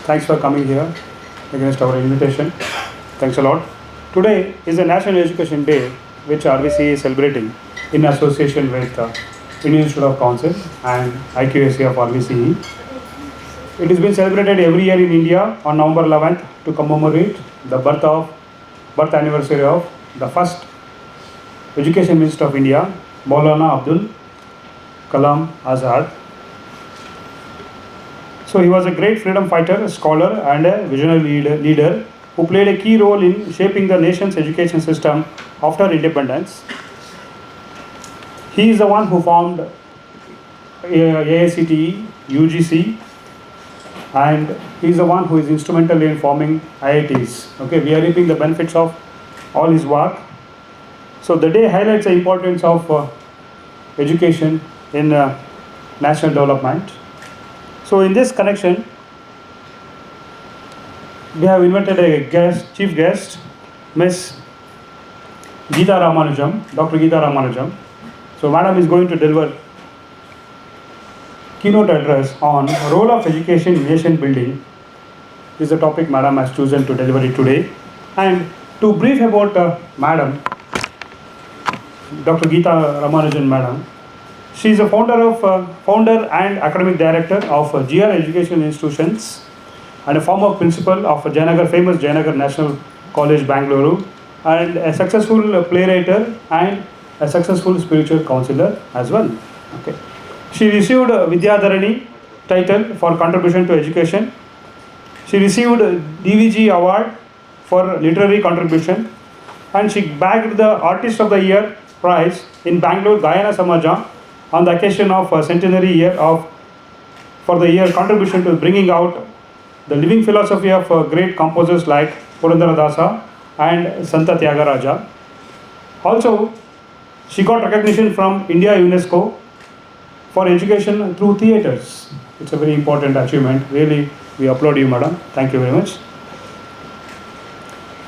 Thanks for coming here against our invitation. Thanks a lot. Today is the National Education Day, which RVC is celebrating in association with Indian Institute of Council and IQAC of RVCE. It has been celebrated every year in India on November 11th to commemorate the birth anniversary of the first Education Minister of India, Maulana Abdul Kalam Azad. So he was a great freedom fighter, a scholar and a visionary leader who played a key role in shaping the nation's education system after independence. He is the one who formed AICTE, UGC, and he is the one who is instrumental in forming IITs. Okay, we are reaping the benefits of all his work. So the day highlights the importance of education in national development. So in this connection, we have invited a chief guest, Miss Geeta Ramanujam, Dr. Geeta Ramanujam. So Madam is going to deliver keynote address on role of education in nation building. This is the topic Madam has chosen to deliver it today. And to brief about Madam, Dr. Geeta Ramanujan Madam, she is a founder and academic director of GR Education Institutions and a former principal of famous Jayanagar National College, Bangalore, and a successful playwright and a successful spiritual counselor as well. Okay. She received a Vidyadharani title for contribution to education. She received a DVG award for literary contribution, and she bagged the Artist of the Year prize in Bangalore Gayana Samaja on the occasion of a centenary year for the year contribution to bringing out the living philosophy of great composers like Purandaradasa and Santa Tyagaraja. Also, she got recognition from India UNESCO for education through theatres. It's a very important achievement. Really, we applaud you, Madam. Thank you very much.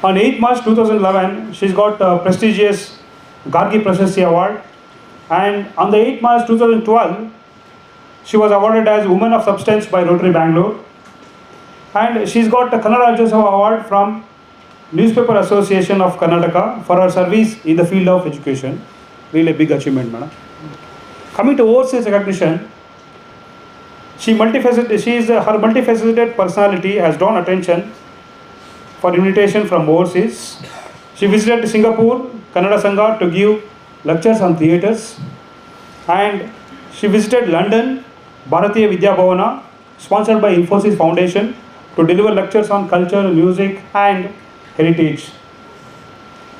On 8 March 2011, she's got a prestigious Gargi Prashasti Award. And on the 8 March 2012, she was awarded as Woman of Substance by Rotary Bangalore. And she's got a Kannada Rajyotsava Award from Newspaper Association of Karnataka for her service in the field of education. Really a big achievement, Madam. Coming to overseas recognition, her multifaceted personality has drawn attention for invitation from overseas. She visited Singapore, Kannada Sangha to give lectures on theatres, and she visited London, Bharatiya Vidya Bhavana, sponsored by Infosys Foundation, to deliver lectures on culture, music and heritage.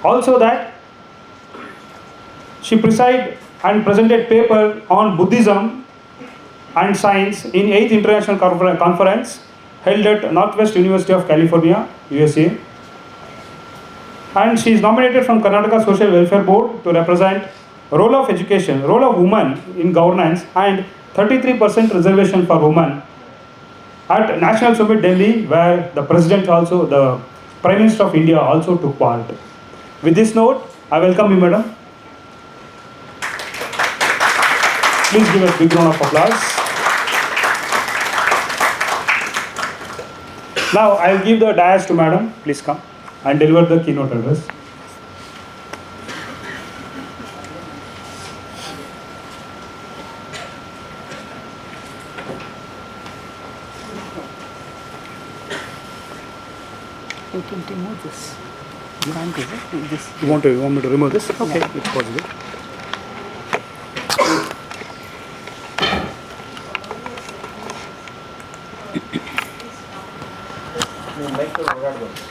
Also that she presided and presented paper on Buddhism and science in 8th International Conference held at Northwest University of California, USA. And she is nominated from Karnataka Social Welfare Board to represent role of education, role of women in governance, and 33% reservation for women at National Summit Delhi, where the Prime Minister of India also took part. With this note, I welcome you, Madam. Please give a big round of applause. Now I will give the dais to Madam. Please come and deliver the keynote address. You can remove this. You want to remove this? You want me to remove this? Okay, yeah. It's possible.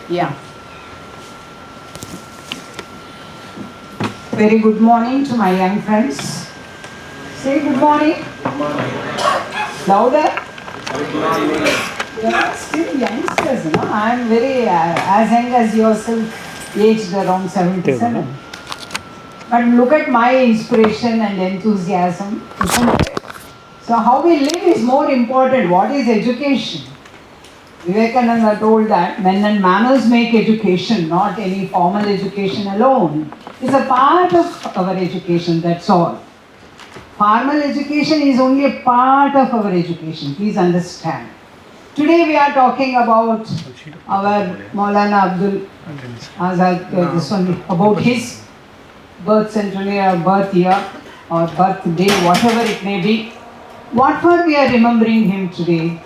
Yeah. Very good morning to my young friends. Say good morning. Good morning. Louder. Good morning. You are still youngsters, no? I am very as young as yourself, aged around 77. But look at my inspiration and enthusiasm, isn't it? So how we live is more important. What is education? Vivekananda told that men and manners make education, not any formal education alone. It's a part of our education, that's all. Formal education is only a part of our education, please understand. Today we are talking about our Maulana Abdul Azad, this one, about his birth centenary or birth year or birthday, whatever it may be. What for we are remembering him today?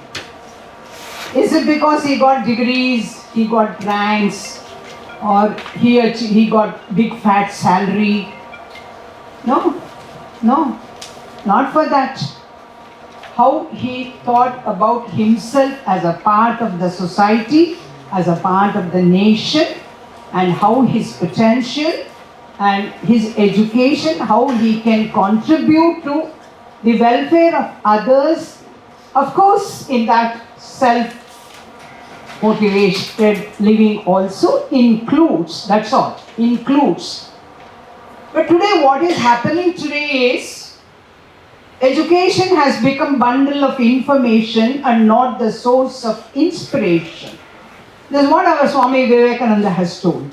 Is it because he got degrees, he got ranks, or he got big fat salary? No, not for that. How he thought about himself as a part of the society, as a part of the nation, and how his potential and his education, how he can contribute to the welfare of others. Of course, in that self-motivated living also includes, that's all, includes. But today what is happening today is, education has become bundle of information and not the source of inspiration. This is what our Swami Vivekananda has told.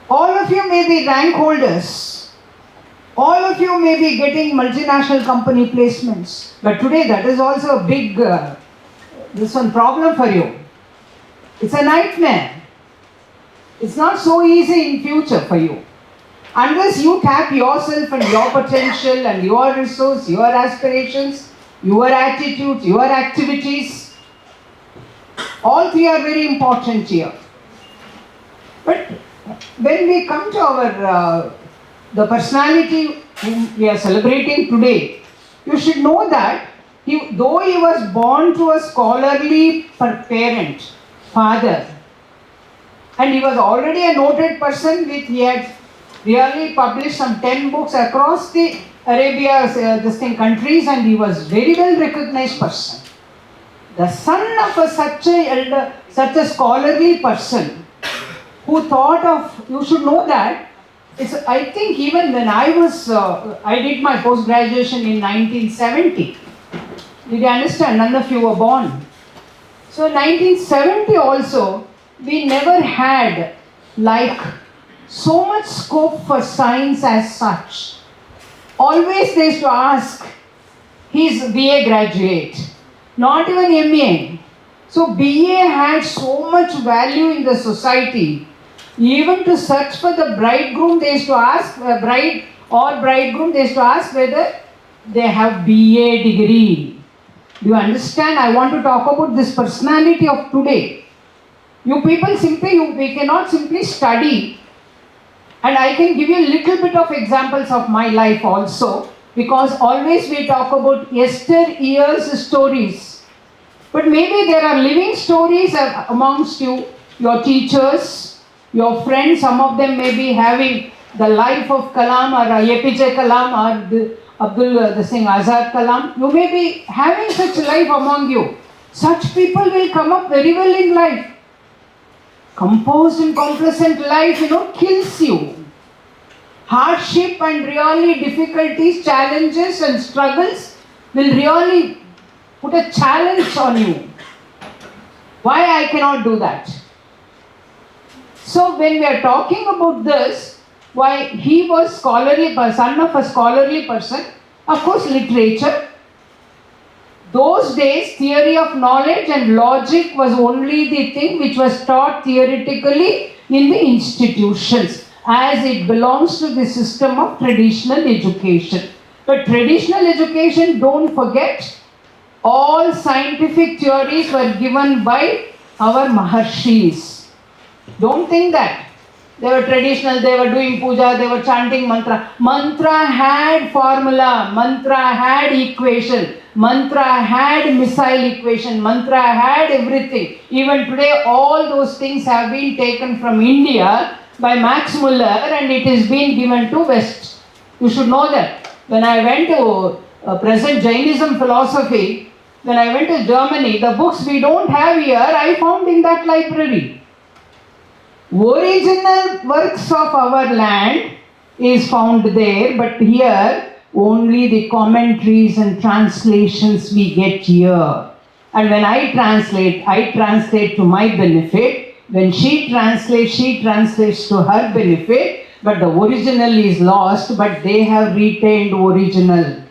All of you may be rank holders. All of you may be getting multinational company placements. But today that is also a big problem for you. It's a nightmare. It's not so easy in future for you. Unless you tap yourself and your potential and your resource, your aspirations, your attitudes, your activities, all three are very important here. But when we come to our the personality whom we are celebrating today, you should know that though he was born to a scholarly parent, father, and he was already a noted person he had really published some 10 books across the Arabia's countries, and he was very well recognized person. The son of such a scholarly person who thought of, you should know that, I think even when I did my post-graduation in 1970. Did you understand? None of you were born. So 1970 also, we never had so much scope for science as such. Always they used to ask, he's BA graduate, not even MA. So BA had so much value in the society. Even to search for the bridegroom, they used to ask, bride or bridegroom, they used to ask whether they have BA degree. Do you understand? I want to talk about this personality of today. You people we cannot simply study. And I can give you a little bit of examples of my life also, because always we talk about yesteryear's stories. But maybe there are living stories amongst you, your teachers, your friends. Some of them may be having the life of Kalam or APJ Kalam or Abdul Azad Kalam. You may be having such life among you. Such people will come up very well in life. Composed and complacent life, kills you. Hardship and really difficulties, challenges and struggles will really put a challenge on you. Why I cannot do that? So when we are talking about this, why he was scholarly, son of a scholarly person, of course literature. Those days, theory of knowledge and logic was only the thing which was taught theoretically in the institutions, as it belongs to the system of traditional education. But traditional education, don't forget, all scientific theories were given by our Maharshis. Don't think that. They were traditional, they were doing puja, they were chanting mantra. Mantra had formula, mantra had equation, mantra had missile equation, mantra had everything. Even today, all those things have been taken from India by Max Muller and it is being given to West. You should know that. When I went to present Jainism philosophy, when I went to Germany, the books we don't have here, I found in that library. Original works of our land is found there, but here only the commentaries and translations we get here. And when I translate to my benefit. When she translates to her benefit, but the original is lost, but they have retained original.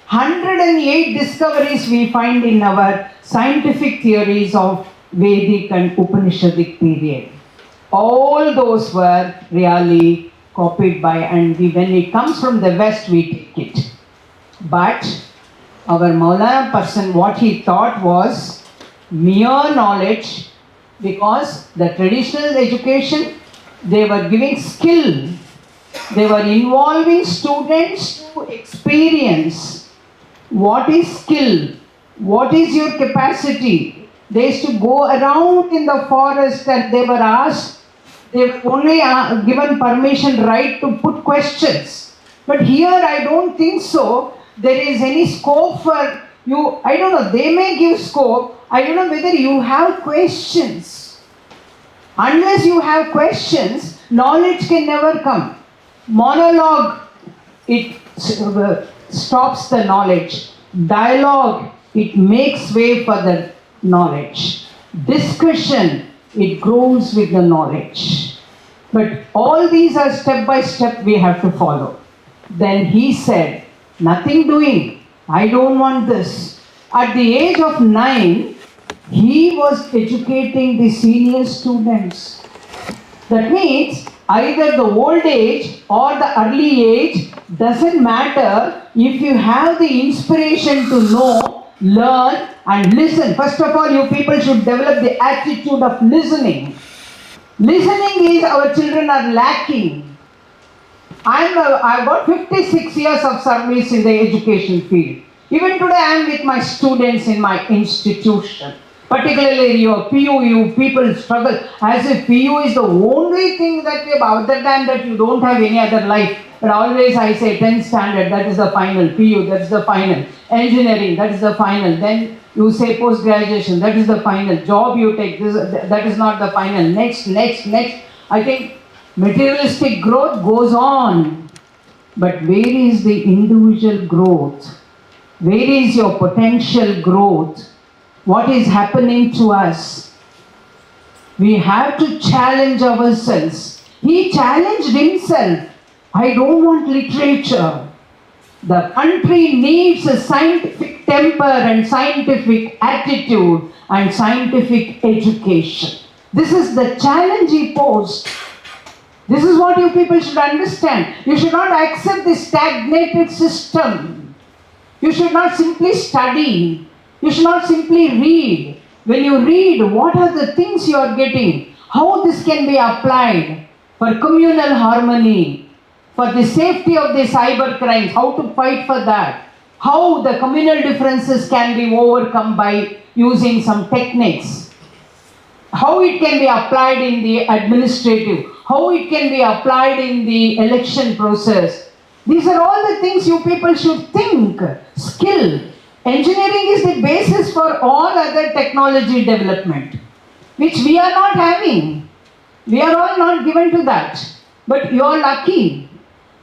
108 discoveries we find in our scientific theories of Vedic and Upanishadic period. All those were really copied by, and when it comes from the West, we take it. But our Maulana person, what he thought was mere knowledge, because the traditional education, they were giving skill. They were involving students to experience what is skill, what is your capacity. They used to go around in the forest and they were asked, they were only given permission, right, to put questions. But here I don't think so. There is any scope for you. I don't know, they may give scope. I don't know whether you have questions. Unless you have questions, knowledge can never come. Monologue, it stops the knowledge. Dialogue, it makes way for the knowledge. Discussion, it grows with the knowledge. But all these are step by step we have to follow. Then he said, nothing doing. I don't want this. At the age of 9, he was educating the senior students. That means either the old age or the early age, doesn't matter if you have the inspiration to know, learn and listen. First of all, you people should develop the attitude of listening. Listening is our children are lacking. I've got 56 years of service in the education field. Even today I am with my students in my institution. Particularly your PU, you people struggle as if PU is the only thing that you have, other than that you don't have any other life. But always I say 10th standard, that is the final. PU, that is the final. Engineering, that is the final. Then you say post-graduation, that is the final. Job you take, that is not the final. Next. I think materialistic growth goes on. But where is the individual growth? Where is your potential growth? What is happening to us? We have to challenge ourselves. He challenged himself. I don't want literature. The country needs a scientific temper and scientific attitude and scientific education. This is the challenge he posed. This is what you people should understand. You should not accept this stagnated system. You should not simply study. You should not simply read. When you read, what are the things you are getting? How this can be applied for communal harmony, for the safety of the cyber crimes, how to fight for that, how the communal differences can be overcome by using some techniques, how it can be applied in the administrative, how it can be applied in the election process. These are all the things you people should think. Skill. Engineering is the basis for all other technology development, which we are not having. We are all not given to that. But you are lucky.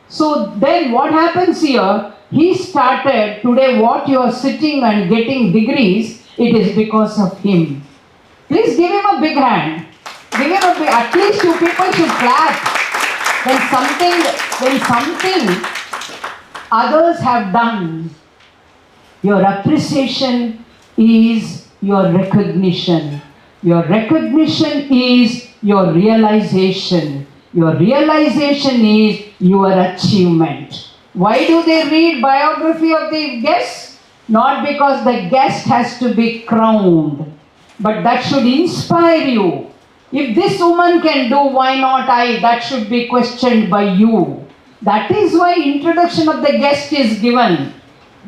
So then what happens here? He started, today what you are sitting and getting degrees, it is because of him. Please give him a big hand. Give him a big, at least you people should clap. When something others have done, your appreciation is your recognition. Your recognition is your realization. Your realization is your achievement. Why do they read biography of the guest? Not because the guest has to be crowned, but that should inspire you. If this woman can do, why not I? That should be questioned by you. That is why introduction of the guest is given.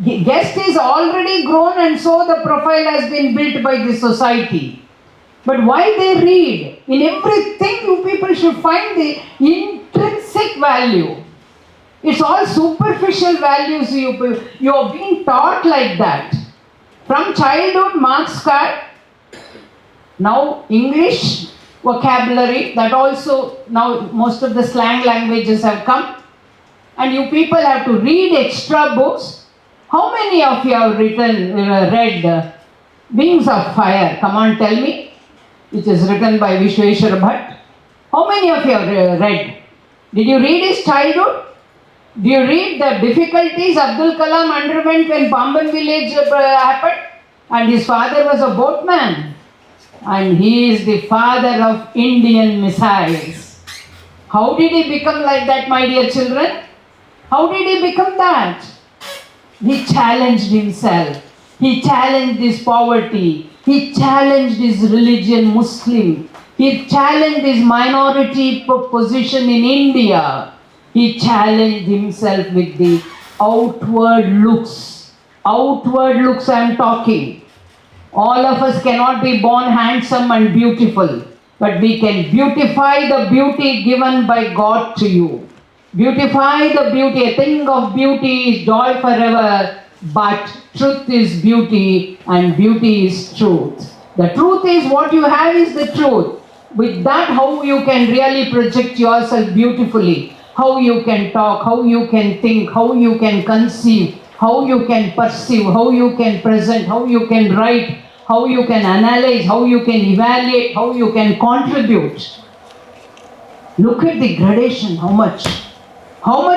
Guest is already grown and so the profile has been built by the society. But why they read? In everything you people should find the intrinsic value. It's all superficial values you are being taught like that. From childhood, marks card, now English vocabulary, that also now most of the slang languages have come. And you people have to read extra books. How many of you have read Wings of Fire? Come on, tell me. Which is written by Vishweshwar Bhatt. How many of you have read? Did you read his childhood? Do you read the difficulties Abdul Kalam underwent when Pamban village happened? And his father was a boatman. And he is the father of Indian missiles. How did he become like that, my dear children? How did he become that? He challenged himself. He challenged his poverty. He challenged his religion, Muslim. He challenged his minority position in India. He challenged himself with the outward looks. Outward looks I am talking. All of us cannot be born handsome and beautiful, but we can beautify the beauty given by God to you. Beautify the beauty. A thing of beauty is joy forever, but truth is beauty and beauty is truth. The truth is what you have is the truth. With that, how you can really project yourself beautifully, how you can talk, how you can think, how you can conceive, how you can perceive, how you can present, how you can write, how you can analyze, how you can evaluate, how you can contribute. Look at the gradation, how much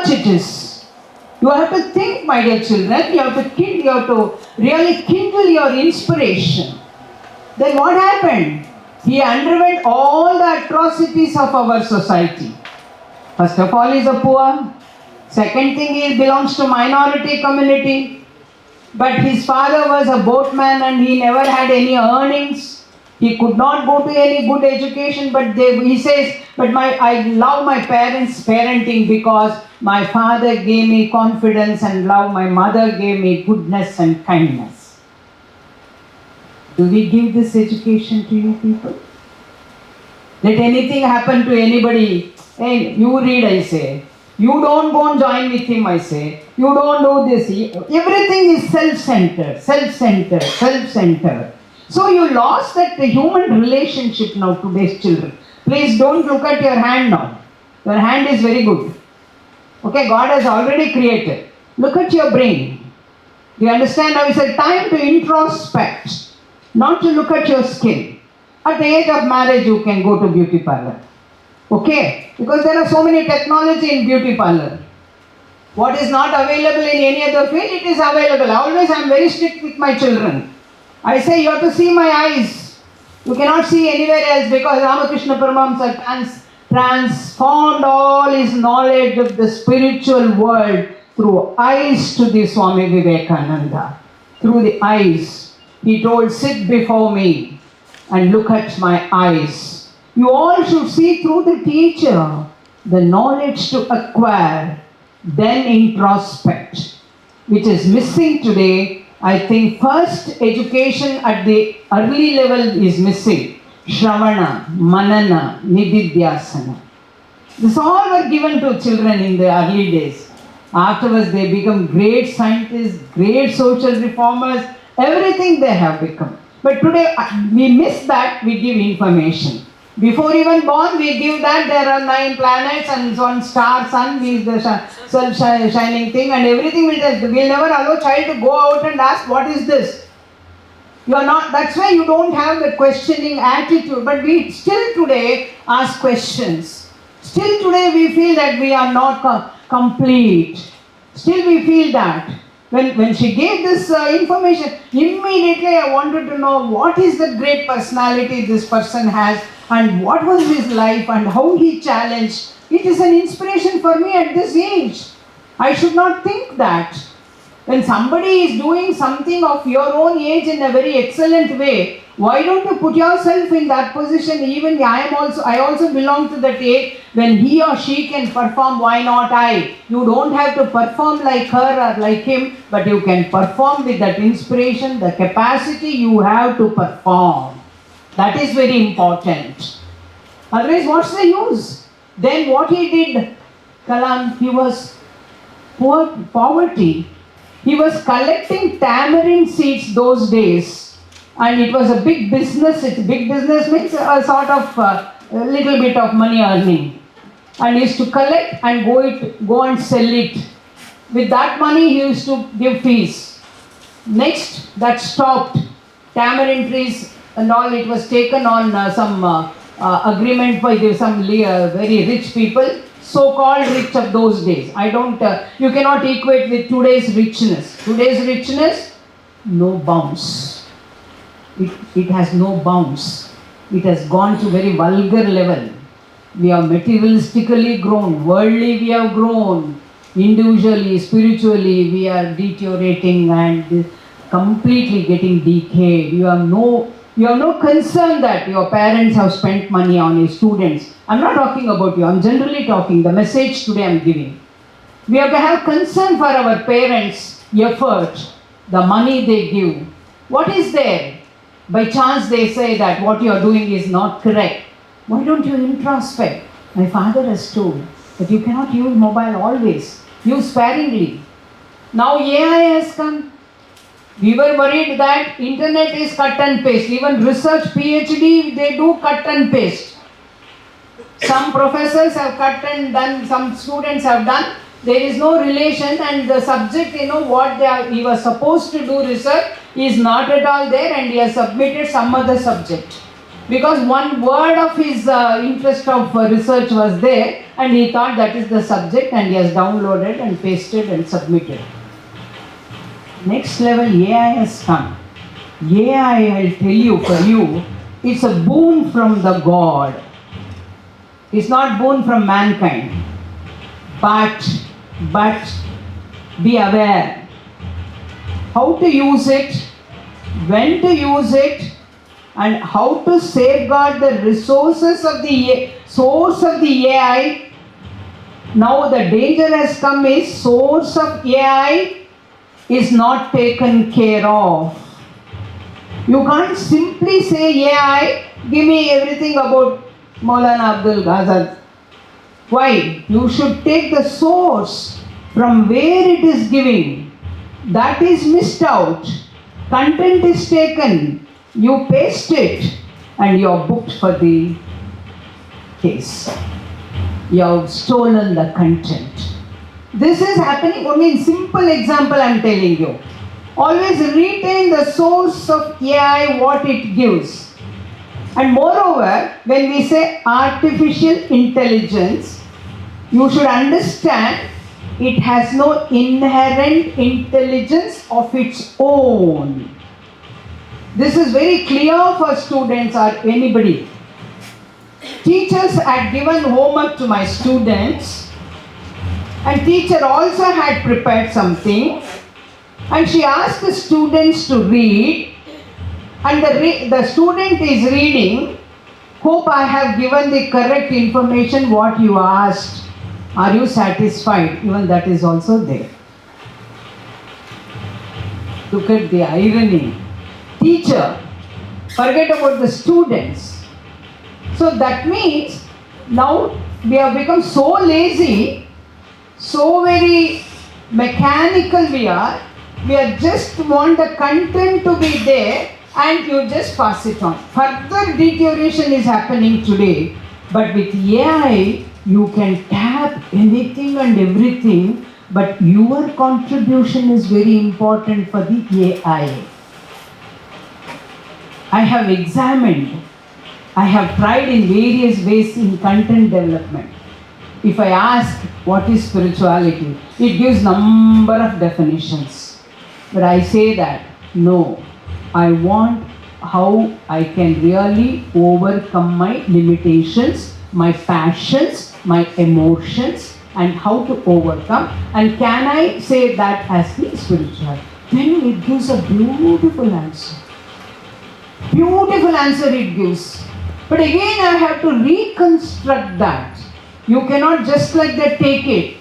it is. You have to think, my dear children, you have to really kindle your inspiration. Then what happened? He underwent all the atrocities of our society. First of all, he is a poor. Second thing, he belongs to minority community. But his father was a boatman and he never had any earnings. He could not go to any good education, but he says, I love my parents' parenting because my father gave me confidence and love. My mother gave me goodness and kindness. Do we give this education to you people? Let anything happen to anybody. Hey, you read, I say. You don't go and join with him, I say. You don't do this. Everything is self-centered, self-centered, self-centered. So you lost that human relationship now, today's children. Please don't look at your hand now. Your hand is very good. Okay, God has already created. Look at your brain. Do you understand? Now it's a time to introspect, not to look at your skin. At the age of marriage, you can go to beauty parlor. Okay? Because there are so many technology in beauty parlor. What is not available in any other field, it is available. Always I am very strict with my children. I say you have to see my eyes. You cannot see anywhere else because Ramakrishna Paramahamsa transformed all his knowledge of the spiritual world through eyes to the Swami Vivekananda. Through the eyes. He told, sit before me and look at my eyes. You all should see through the teacher the knowledge to acquire, then introspect, which is missing today. I think first education at the early level is missing. Shravana, Manana, Nididhyasana. This all were given to children in the early days. Afterwards they become great scientists, great social reformers, everything they have become. But today we miss that, we give information. Before even born, we give that there are 9 planets and one star, sun is the self-shining thing and everything will tell. We'll never allow child to go out and ask, what is this? You are not, that's why you don't have the questioning attitude. But we still today ask questions. Still today we feel that we are not complete. Still we feel that. When she gave this information, immediately I wanted to know what is the great personality this person has and what was his life and how he challenged. It is an inspiration for me at this age. I should not think that. When somebody is doing something of your own age in a very excellent way, why don't you put yourself in that position? Even I also belong to that age when he or she can perform, why not I? You don't have to perform like her or like him, but you can perform with that inspiration, the capacity you have to perform. That is very important. Otherwise, what's the use? Then what he did, Kalam, he was poverty. He was collecting tamarind seeds those days. And it was a big business. Big business means a sort of a little bit of money earning. And he used to collect and go and sell it. With that money, he used to give fees. Next, that stopped. Tamarind trees and all, it was taken on some agreement by some very rich people. so-called rich of those days. I don't, you cannot equate with today's richness. Today's richness, no bounds. It has no bounds. It has gone to very vulgar level. We are materialistically grown, worldly we have grown, individually, spiritually we are deteriorating and completely getting decayed. You have no concern that your parents have spent money on your students. I'm not talking about you, I'm generally talking, the message today I'm giving. We have to have concern for our parents' effort, the money they give. What is there? By chance they say that what you are doing is not correct. Why don't you introspect? My father has told that you cannot use mobile always. Use sparingly. Now AI has come. We were worried that internet is cut and paste. Even research PhD, they do cut and paste. Some professors have cut and done, some students have done. There is no relation and the subject, he was supposed to do research is not at all there and he has submitted some other subject. Because one word of his interest of research was there and he thought that is the subject and he has downloaded and pasted and submitted. Next level AI has come. AI, I'll tell you for you, it's a boon from the God. It's not boon from mankind. But be aware how to use it, when to use it, and how to safeguard the resources of the source of the AI. Now the danger has come is source of AI is not taken care of. You can't simply say AI, give me everything about Maulana Abdul Ghazal. Why? You should take the source from where it is giving. That is missed out. Content is taken. You paste it and you are booked for the case. You have stolen the content. This is happening only in simple example I am telling you. Always retain the source of AI, what it gives. And moreover, when we say artificial intelligence, you should understand it has no inherent intelligence of its own. This is very clear for students or anybody. Teachers had given homework to my students and teacher also had prepared something and she asked the students to read and the student is reading, hope I have given the correct information what you asked. Are you satisfied? Even that is also there. Look at the irony. Teacher, forget about the students. So that means now we have become so lazy, so very mechanical we are just want the content to be there and you just pass it on. Further deterioration is happening today, but with AI you can tap anything and everything, but your contribution is very important for the AI. I have examined, I have tried in various ways in content development. If I ask what is spirituality, it gives number of definitions. But I say that, no, I want how I can really overcome my limitations, my passions, my emotions, and how to overcome. And can I say that as the spiritual? Then it gives a beautiful answer. Beautiful answer it gives. But again I have to reconstruct that. You cannot just like that take it.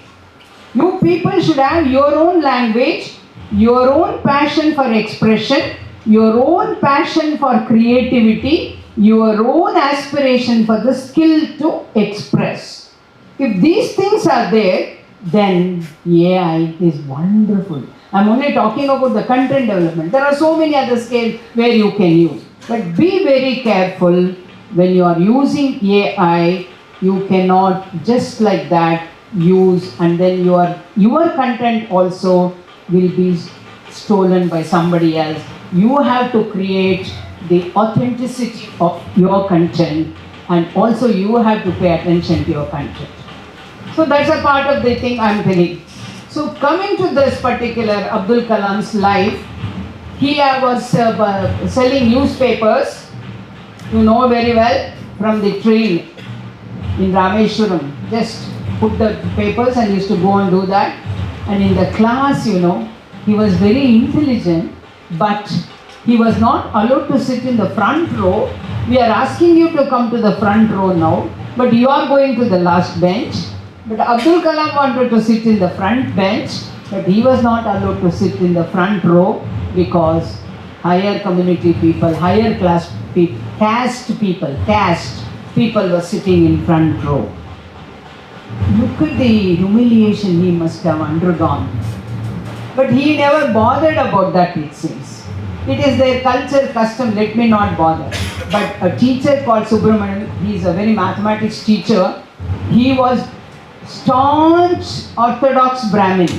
You people should have your own language, your own passion for expression, your own passion for creativity, your own aspiration for the skill to express. If these things are there, then AI is wonderful. I'm only talking about the content development. There are so many other scales where you can use. But be very careful when you are using AI. You cannot just like that use, and then your content also will be stolen by somebody else. You have to create the authenticity of your content, and also you have to pay attention to your content. So that's a part of the thing I'm telling. So coming to this particular Abdul Kalam's life, he was selling newspapers, you know very well, from the train in Rameshwaram. Just put the papers and used to go and do that. And in the class, he was very intelligent, but he was not allowed to sit in the front row. We are asking you to come to the front row now, but you are going to the last bench. But Abdul Kalam wanted to sit in the front bench, but he was not allowed to sit in the front row because higher community people, higher class people, caste people were sitting in front row. Look at the humiliation he must have undergone. But he never bothered about that, it seems. It is their culture, custom, let me not bother. But a teacher called Subramanian, he is a very mathematics teacher, he was staunch orthodox Brahmin.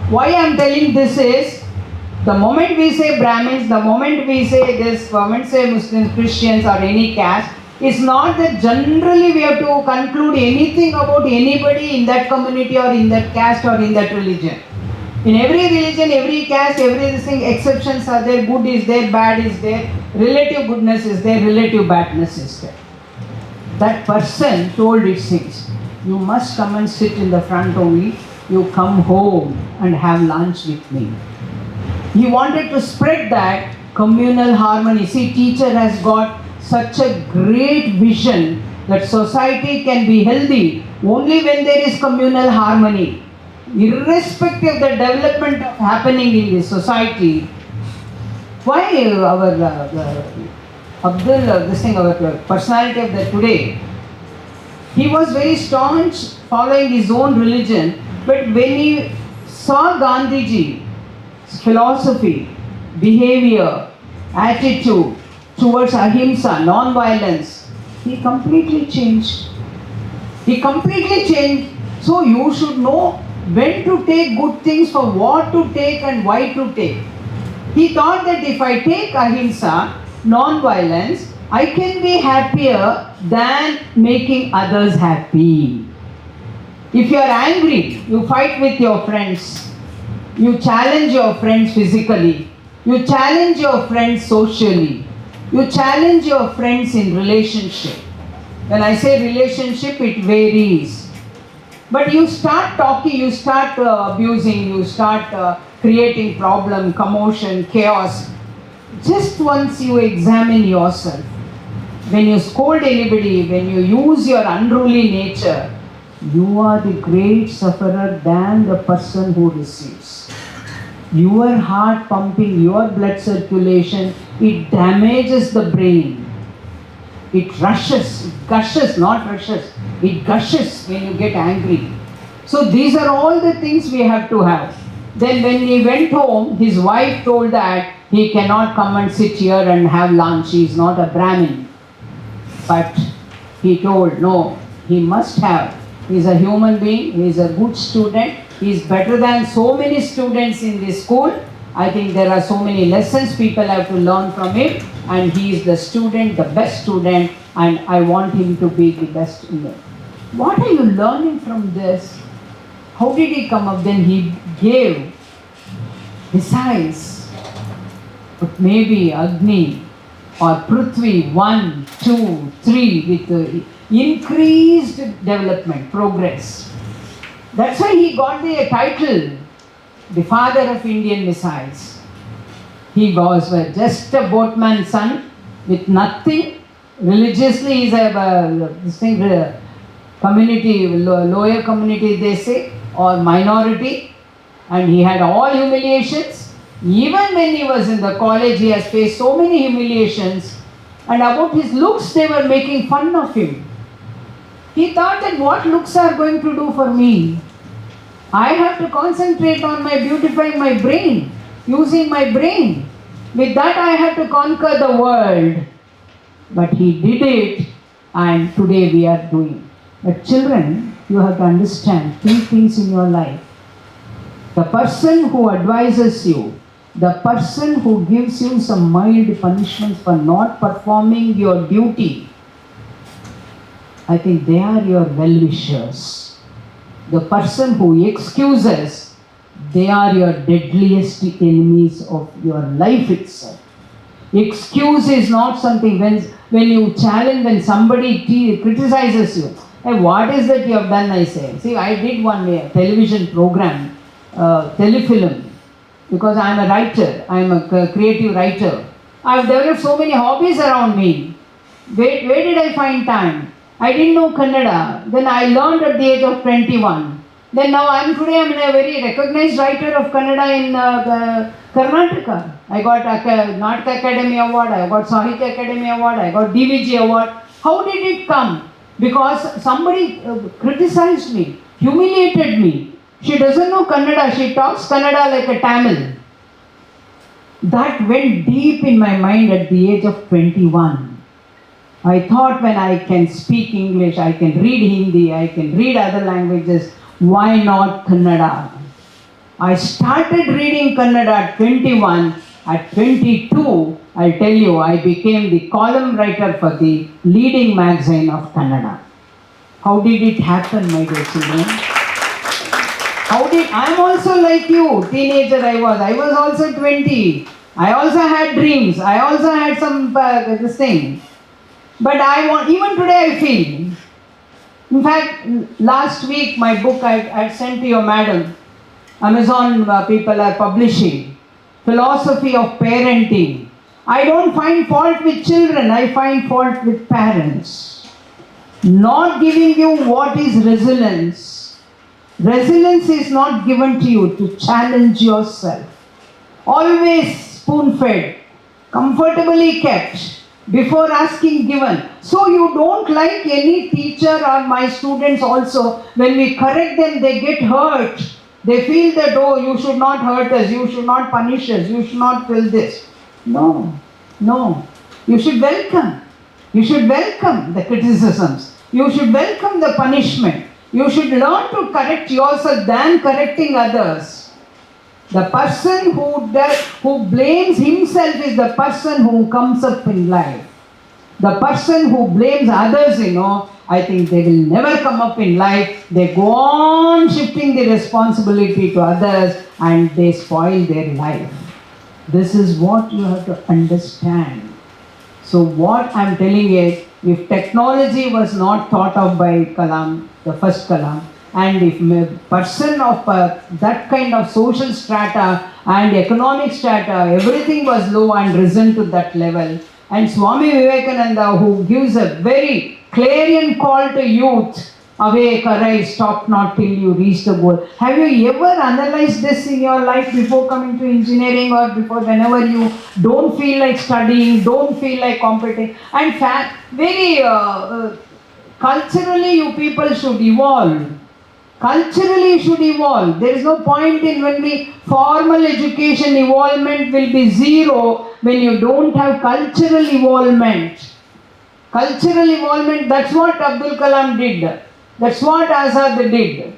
Why I am telling this is, the moment we say Brahmins, the moment we say this, the moment say Muslims, Christians or any caste, it's not that generally we have to conclude anything about anybody in that community or in that caste or in that religion. In every religion, every caste, everything, exceptions are there, good is there, bad is there, relative goodness is there, relative badness is there. That person told his things, you must come and sit in the front only, you come home and have lunch with me. He wanted to spread that communal harmony. See, teacher has got such a great vision that society can be healthy only when there is communal harmony. Irrespective of the development happening in the society, why our our personality of the today, he was very staunch following his own religion, but when he saw Gandhiji's philosophy, behavior, attitude towards ahimsa, non-violence, he completely changed. So you should know when to take good things, for what to take and why to take. He thought that if I take ahimsa, non-violence, I can be happier than making others happy. If you are angry, you fight with your friends. You challenge your friends physically. You challenge your friends socially. You challenge your friends in relationship. When I say relationship, it varies. But you start talking, you start abusing, you start creating problem, commotion, chaos. Just once you examine yourself, when you scold anybody, when you use your unruly nature, you are the great sufferer than the person who receives. Your heart pumping, your blood circulation, it damages the brain. It rushes, it gushes, not rushes. It gushes when you get angry. So these are all the things we have to have. Then when he went home, his wife told that he cannot come and sit here and have lunch. He is not a Brahmin. But he told, no, he must have. He is a human being. He is a good student. He is better than so many students in this school. I think there are so many lessons people have to learn from him. And he is the student, the best student. And I want him to be the best in it. What are you learning from this? How did he come up? Then he gave missiles. But maybe Agni or Prithvi 1, 2, 3 with increased development, progress. That's why he got the title, the father of Indian missiles. He was just a boatman's son with nothing. Religiously, he is a community, lower community they say, or minority. And he had all humiliations. Even when he was in the college, he has faced so many humiliations. And about his looks, they were making fun of him. He thought that what looks are going to do for me? I have to concentrate on my beautifying my brain, using my brain. With that I have to conquer the world. But he did it, and today we are doing. But children, you have to understand 3 things in your life. The person who advises you, the person who gives you some mild punishments for not performing your duty, I think they are your well-wishers. The person who excuses, they are your deadliest enemies of your life itself. Excuse is not something when you challenge, when somebody criticizes you. Hey, what is that you have done? I say. See, I did one television program, telefilm, because I am a writer. I am a creative writer. I have developed so many hobbies around me. Where did I find time? I didn't know Kannada. Then I learned at the age of 21. Then now today I am a very recognized writer of Kannada in Karnataka. I got Natka Academy Award, I got Sahitya Academy Award, I got DVG Award. How did it come? Because somebody criticized me, humiliated me. She doesn't know Kannada, she talks Kannada like a Tamil. That went deep in my mind at the age of 21. I thought when I can speak English, I can read Hindi, I can read other languages, why not Kannada? I started reading Kannada at 21. At 22, I tell you, I became the column writer for the leading magazine of Kannada. How did it happen, my dear children? I am also like you, teenager I was also 20. I also had dreams, I also had some this thing. But even today I feel. In fact, last week my book I sent to your madam. Amazon people are publishing. Philosophy of Parenting. I don't find fault with children, I find fault with parents. Not giving you what is resilience. Resilience is not given to you to challenge yourself. Always spoon-fed, comfortably kept, before asking given. So you don't like any teacher or my students also, when we correct them, they get hurt. They feel that, oh, you should not hurt us, you should not punish us, you should not feel this. No. You should welcome. You should welcome the criticisms. You should welcome the punishment. You should learn to correct yourself than correcting others. The person who blames himself is the person who comes up in life. The person who blames others, I think they will never come up in life. They go on shifting the responsibility to others and they spoil their life. This is what you have to understand. So what I am telling is, if technology was not thought of by Kalam, the first Kalam, and if a person of that kind of social strata and economic strata, everything was low and risen to that level, and Swami Vivekananda, who gives a very clarion call to youth, awake, arise, stop not till you reach the goal. Have you ever analyzed this in your life before coming to engineering, or before, whenever you don't feel like studying, don't feel like competing? And very culturally you people should evolve. Culturally should evolve. There is no point in when we formal education involvement will be zero when you don't have cultural involvement. Cultural involvement, that's what Abdul Kalam did. That's what Azad did.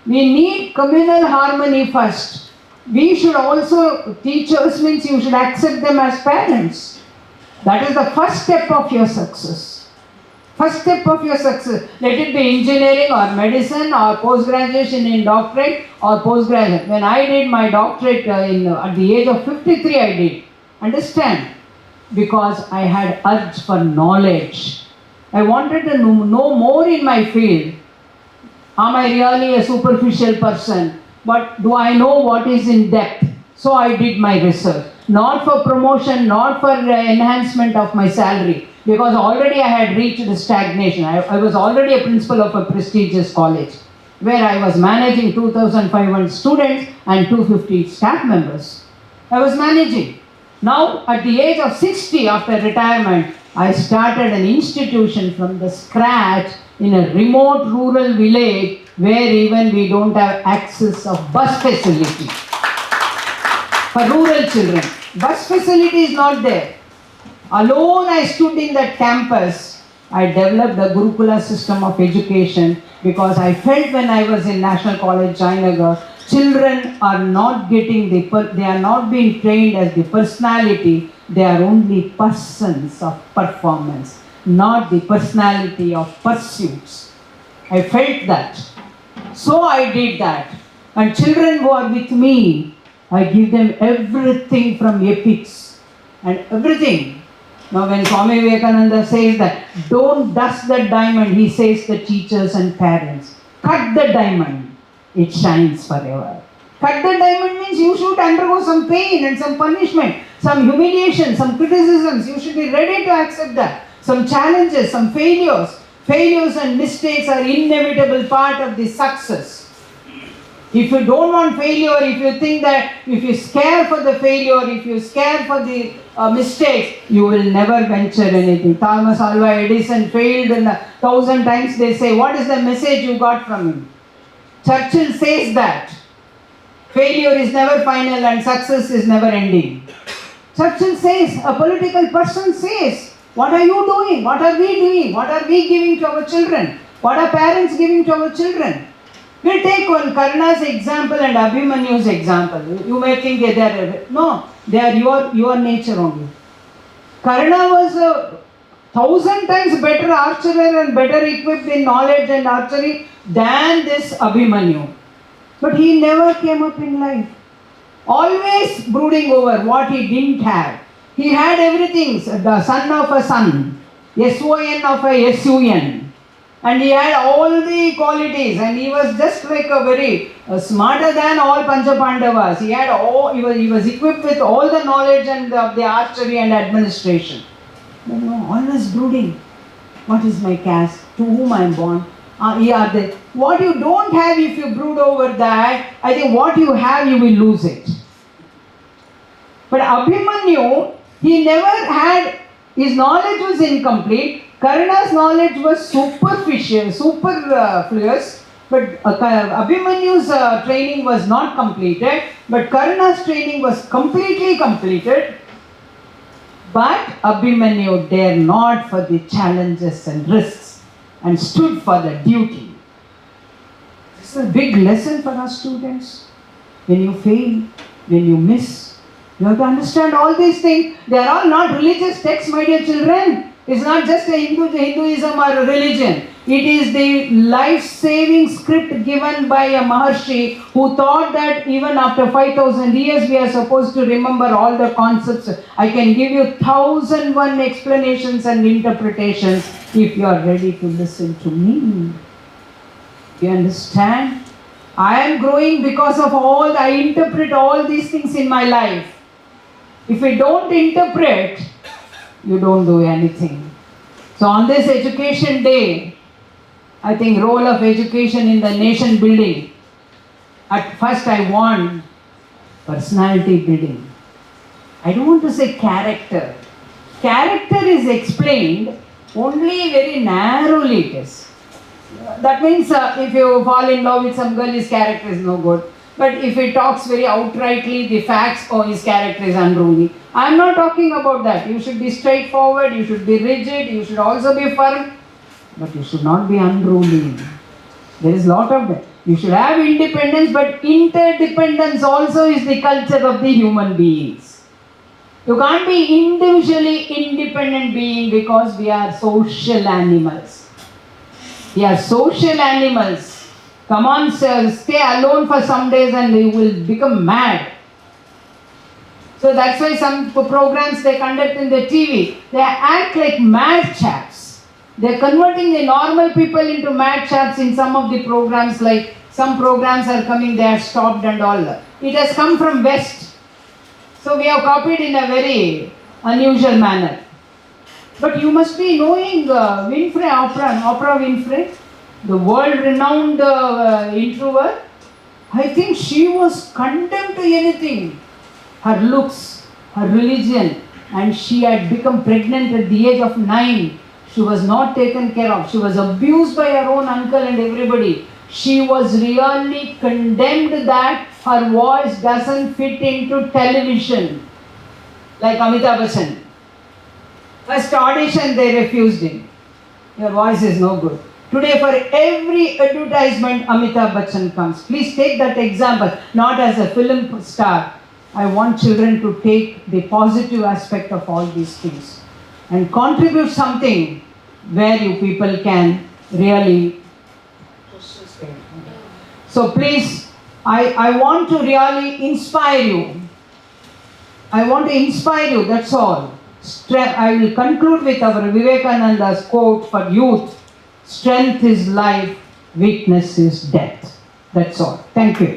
We need communal harmony first. We should also, teachers means you should accept them as parents. That is the first step of your success. First step of your success. Let it be engineering or medicine or post-graduation in doctorate or post-graduate. When I did my doctorate at the age of 53, I did. Understand? Because I had urge for knowledge. I wanted to know more in my field. Am I really a superficial person? But do I know what is in depth? So I did my research. Not for promotion, not for enhancement of my salary. Because already I had reached the stagnation. I was already a principal of a prestigious college, where I was managing 2,500 students and 250 staff members. I was managing. Now, at the age of 60, after retirement, I started an institution from the scratch in a remote rural village where even we don't have access of bus facility for rural children. Bus facility is not there. Alone I stood in that campus. I developed the Gurukula system of education because I felt when I was in National College, Jayanagar, children are not getting they are not being trained as the personality, they are only persons of performance, not the personality of pursuits. I felt that. So I did that. And children who are with me, I give them everything from epics and everything. Now when Swami Vivekananda says that, don't dust the diamond, he says the teachers and parents. Cut the diamond, it shines forever. Cut the diamond means you should undergo some pain and some punishment, some humiliation, some criticisms. You should be ready to accept that. Some challenges, some failures. Failures and mistakes are inevitable part of the success. If you don't want failure, if you think that if you scare for the failure, if you scare for the mistakes, you will never venture anything. Thomas Alva Edison failed 1,000 times. They say, what is the message you got from him? Churchill says that failure is never final and success is never ending. Churchill says, a political person says, what are you doing? What are we doing? What are we giving to our children? What are parents giving to our children? We'll take one Karna's example and Abhimanyu's example. You may think they are your nature only. Karna was 1,000 times better archer and better equipped in knowledge and archery than this Abhimanyu. But he never came up in life. Always brooding over what he didn't have. He had everything, the son of a son, S-O-N of a S-U-N. And he had all the qualities, and he was just like a very smarter than all Pancha Pandavas. He was equipped with all the knowledge and the archery and administration. But no, always brooding. What is my caste? To whom I am born? What you don't have, if you brood over that, I think what you have, you will lose it. But Abhimanyu, he never had, his knowledge was incomplete. Karna's knowledge was superficial, superfluous, but Abhimanyu's training was not completed, but Karna's training was completely completed. But Abhimanyu dared not for the challenges and risks and stood for the duty. This is a big lesson for us students. When you fail, when you miss, you have to understand all these things. They are all not religious texts, my dear children. It's not just a Hinduism or a religion. It is the life-saving script given by a Maharshi who thought that even after 5,000 years we are supposed to remember all the concepts. I can give you 1,001 explanations and interpretations if you are ready to listen to me. You understand? I am growing because of I interpret all these things in my life. If we don't interpret, you don't do anything. So on this education day, I think role of education in the nation building. At first I want personality building. I don't want to say character. Character is explained only very narrowly it is. That means if you fall in love with some girl, his character is no good. But if he talks very outrightly, the facts, his character is unruly. I am not talking about that. You should be straightforward, you should be rigid, you should also be firm, but you should not be unruly. There is a lot of that. You should have independence, but interdependence also is the culture of the human beings. You can't be individually independent being because we are social animals. We are social animals. Come on, sir, stay alone for some days and you will become mad. So that's why some programs they conduct in the TV, they act like mad chaps. They're converting the normal people into mad chaps in some of the programs, like some programs are coming, they are stopped and all. It has come from West. So we have copied in a very unusual manner. But you must be knowing Oprah Winfrey, the world-renowned introvert. I think she was condemned to anything. Her looks, her religion, and she had become pregnant at the age of 9. She was not taken care of. She was abused by her own uncle and everybody. She was really condemned that her voice doesn't fit into television. Like Amitabh Bachchan. First audition, they refused him. Your voice is no good. Today for every advertisement, Amitabh Bachchan comes. Please take that example, not as a film star. I want children to take the positive aspect of all these things and contribute something where you people can really So please, I want to really inspire you. I want to inspire you, that's all. I will conclude with our Vivekananda's quote for youth. Strength is life, weakness is death. That's all. Thank you.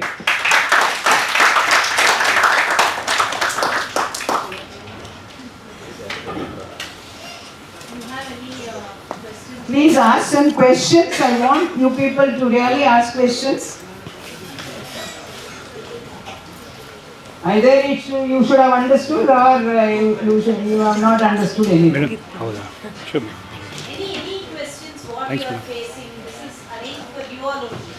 Please ask some questions. I want you people to really ask questions. Either you should have understood or you have not understood anything. Sure. Any questions what you are facing? This is arranged for you all only.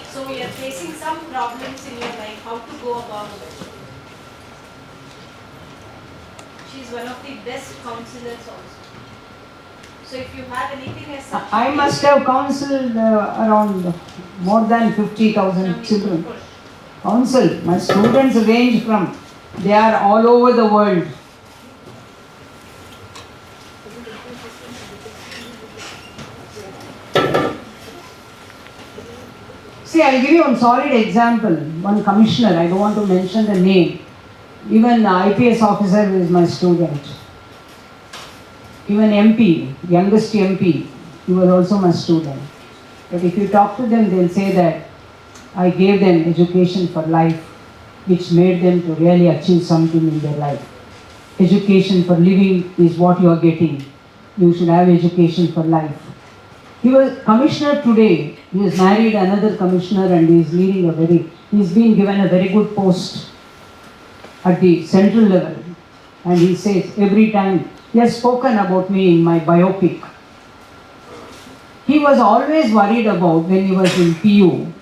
So you are facing some problems in your life. How to go about it? She is one of the best counselors also. So if you have anything as such, I must have counseled around more than 50,000 children. Counsel. My students range from, they are all over the world. See, I'll give you a solid example. One commissioner, I don't want to mention the name. Even IPS officer is my student. Even MP, youngest MP, he was also my student. But if you talk to them, they'll say that I gave them education for life, which made them to really achieve something in their life. Education for living is what you are getting. You should have education for life. He was commissioner today. He has married another commissioner and he is leading he's been given a very good post at the central level. And he says every time, he has spoken about me in my biopic. He was always worried about when he was in PU,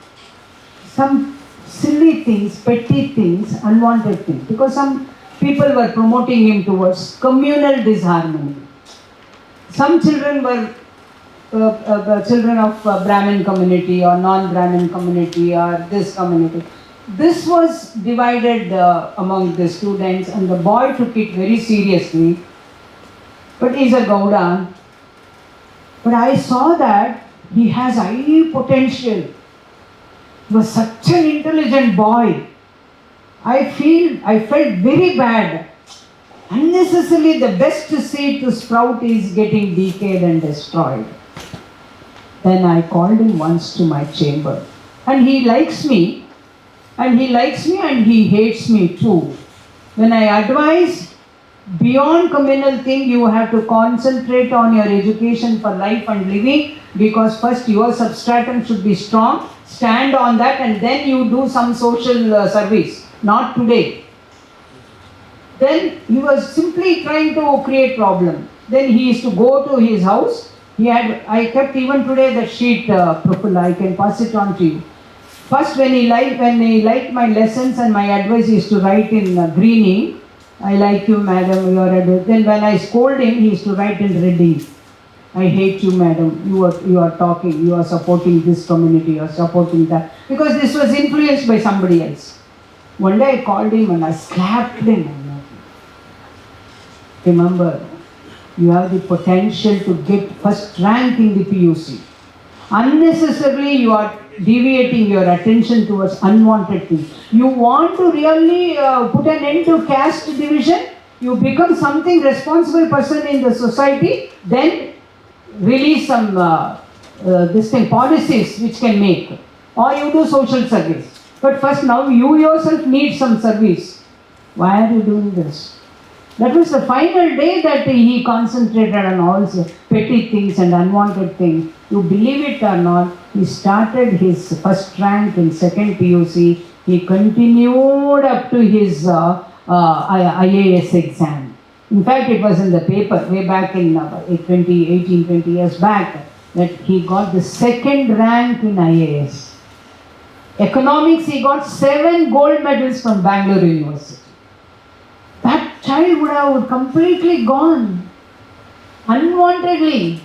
some silly things, petty things, unwanted things. Because some people were promoting him towards communal disharmony. Some children were children of Brahmin community or non-Brahmin community or this community. This was divided among the students and the boy took it very seriously. But he's a Gauda. But I saw that he has high potential. He was such an intelligent boy. I felt very bad. Unnecessarily, the best seed to sprout is getting decayed and destroyed. Then I called him once to my chamber. And he likes me. And he likes me and he hates me too. When I advise, beyond communal thing, you have to concentrate on your education for life and living, because first your substratum should be strong, stand on that and then you do some social service, not today. Then he was simply trying to create problem. Then he used to go to his house. I kept even today that sheet, Prafula, I can pass it on to you. First when he liked my lessons and my advice, he used to write in greening, I like you, madam, you are a good. Then when I scold him, he used to write in reading, I hate you, madam, you are talking, you are supporting this community, you are supporting that. Because this was influenced by somebody else. One day I called him and I slapped him. Remember, you have the potential to get first rank in the PUC. Unnecessarily you are deviating your attention towards unwanted things. You want to really put an end to caste division, you become something responsible person in the society, then release some policies which can make. Or you do social service. But first now you yourself need some service. Why are you doing this? That was the final day that he concentrated on all petty things and unwanted things. You believe it or not, he started his first rank in second PUC. He continued up to his IAS exam. In fact, it was in the paper way back in 20 years back that he got the second rank in IAS. Economics, he got 7 gold medals from Bangalore University. That child would have completely gone unwantedly.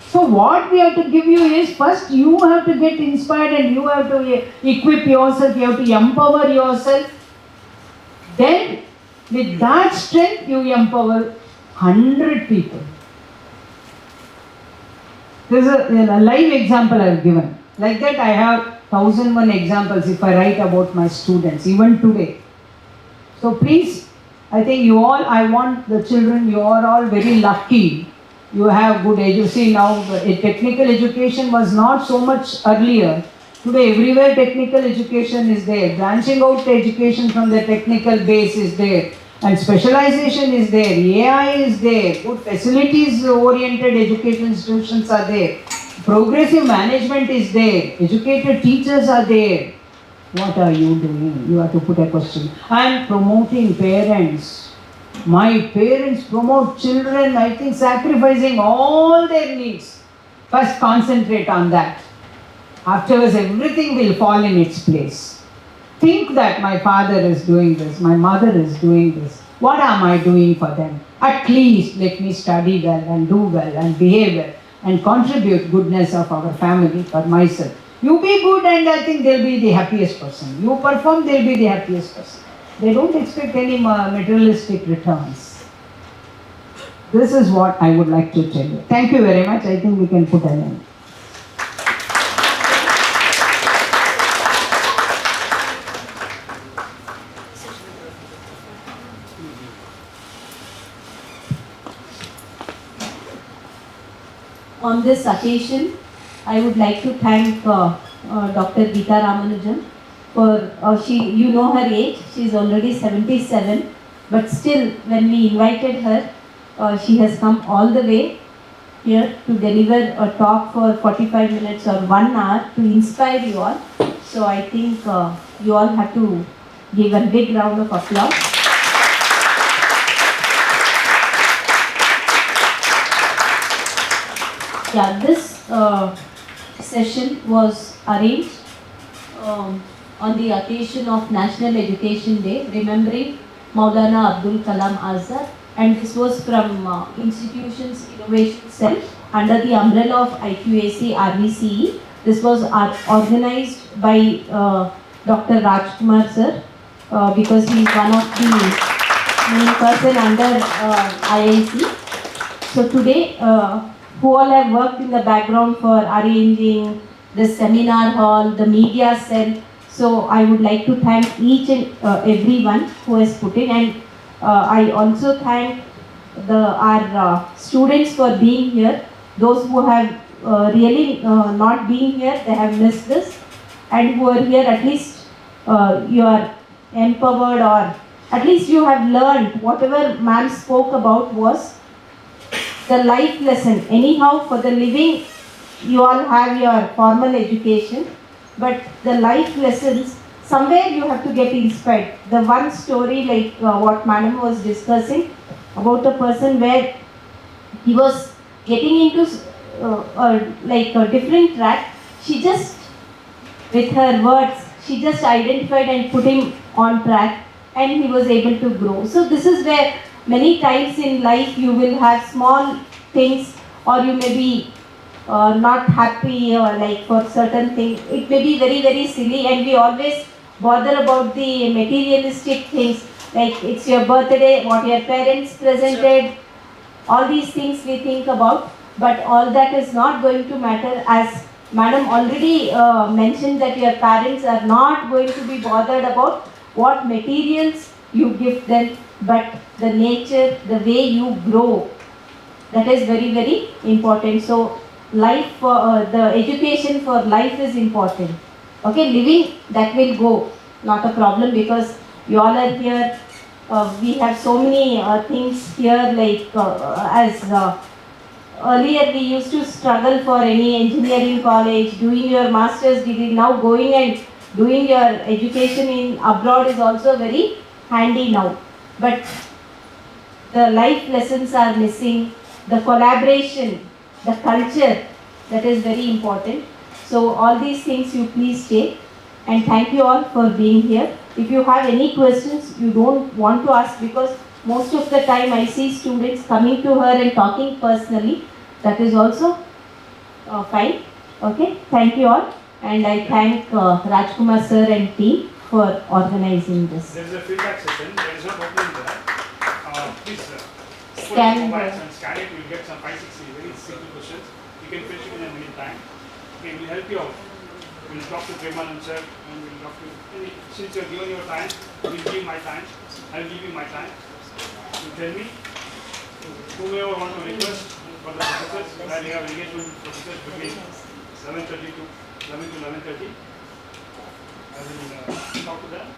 So what we have to give you is, first you have to get inspired and you have to equip yourself, you have to empower yourself. Then with that strength you empower 100 people. This is a live example I have given. Like that I have 1001 examples if I write about my students, even today. So please, I think you all, I want the children, you are all very lucky. You have good education. See now, technical education was not so much earlier. Today, everywhere technical education is there. Branching out education from the technical base is there. And specialization is there. AI is there. Good facilities-oriented education institutions are there. Progressive management is there. Educated teachers are there. What are you doing? You have to put a question. I am promoting parents. My parents promote children, I think sacrificing all their needs. First concentrate on that. Afterwards everything will fall in its place. Think that my father is doing this, my mother is doing this. What am I doing for them? At least let me study well and do well and behave well and contribute goodness of our family for myself. You be good and I think they'll be the happiest person. You perform, they'll be the happiest person. They don't expect any materialistic returns. This is what I would like to tell you. Thank you very much. I think we can put an end. On this occasion, I would like to thank Dr. Geeta Ramanujan for you know her age, she is already 77, but still when we invited her, she has come all the way here to deliver a talk for 45 minutes or 1 hour to inspire you all. So I think you all have to give a big round of applause. Yeah, this session was arranged on the occasion of National Education Day, remembering Maulana Abdul Kalam Azad, and this was from Institutions Innovation Cell under the umbrella of IQAC RVCE. This was organized by Dr. Rajkumar sir because he is one of the main person under IIC. So today, who all have worked in the background for arranging the seminar hall, the media cell. So I would like to thank each and everyone who has put in, and I also thank our students for being here. Those who have really not been here, they have missed this, and who are here, at least you are empowered, or at least you have learned whatever ma'am spoke about was the life lesson. Anyhow, for the living, you all have your formal education, but the life lessons, somewhere you have to get inspired. The one story like what madam was discussing about a person where he was getting into like a different track, she just, with her words, she just identified and put him on track, and he was able to grow. So this is where many times in life you will have small things, or you may be not happy, or like for certain things. It may be very, very silly, and we always bother about the materialistic things, like it's your birthday, what your parents presented, all these things we think about, but all that is not going to matter, as madam already mentioned that your parents are not going to be bothered about what materials you give them, but the nature, the way you grow, that is very, very important. So life for the education for life is important. Okay, living, that will go, not a problem, because you all are here. We have so many things here, like as earlier we used to struggle for any engineering college, doing your master's degree. Now going and doing your education in abroad is also very handy now. But the life lessons are missing, the collaboration, the culture, that is very important. So all these things you please take, and thank you all for being here. If you have any questions you don't want to ask, because most of the time I see students coming to her and talking personally, that is also fine. Okay, thank you all, and I thank Rajkumar sir and team for organizing this. There is a feedback session. There is no opening there. Please Scan put it the- and scan it. You will get some 5-6 very simple questions. You can finish it in a minute time. Okay, we'll help you out. we'll talk to Premanand sir, and we'll talk to, since you have given your time, we'll give my time, I'll give you my time. You tell me, whoever want to request for the professors, where you have engagement with professors between 11:30 to 11 to 11:30, I will talk to them.